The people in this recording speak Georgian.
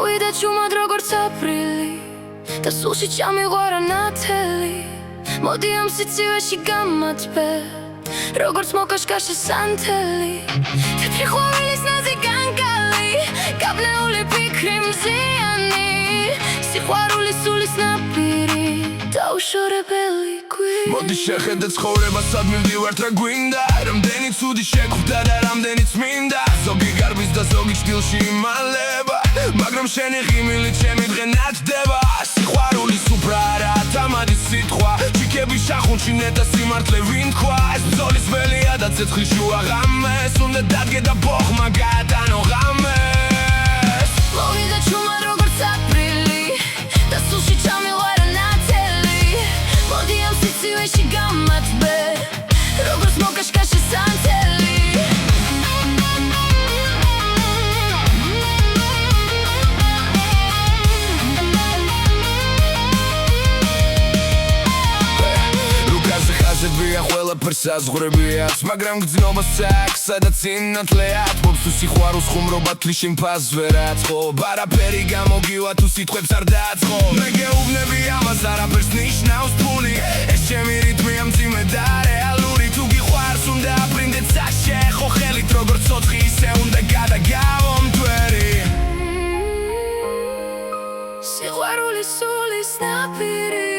მოვიდა ჩუმად როგორც აპრილი და სულში ჩამიღვარა ნათელი მოდი ამ სიცივეში გამათბე როგორც მოკაშკაშე სანთელი თეთრი ყვავილის ნაზი განკალი გაბნეული ფიქრი მზიანი სიყვარული სულის ნაპირი დაუშორებელი გვი მოდი შეხედე ცხოვრება სადმე მივართ რა გვინდა რამდენი ცუდი შეგვხვდა და რამდენიც მინდა ზოგი გარბის და ზოგი ჭდილში იმალება მაგრამ შენი ღიმილი ჩემი დღე ნათდება სიყვარულის უფრო არა თამადი სიტყვა ჩიქების შახუნში ნეტა სიმართლე ვინ თქვა ეს ბრძოლის ველია და ცეცხლის შუა ღამეს უნდა დადგე და ბოხმა გაატანო ღამეს მოვიდა ჩუმად როგორც აპრილი და სულში ჩამიღვარა ნათელი მოდი ამ სიცივეში გამათბე როგორც მოკაშკაშე სანთელი ხაზებია ყველაფერს საზღვრებიაც მაგრამ გძნობას აქვს სადაც ინათლეათ მობს თუ სიყვარულს ხუმრობა თლიშინ ფასვერაც ხო არაფერი გამოგივა თუ სიტყვებს არ დააწყო მე გეუბნები ამას არაფერს ნიშნავს ფული ეს ჩემი რიტმია მძიმე და რეალური თუ გიყვარს უნდა აფრინდეთ საშე ხო ხელით როგორც ცოცხი ისე უნდა გადაგავო მტვერი სიყვარული სულის ნაპირი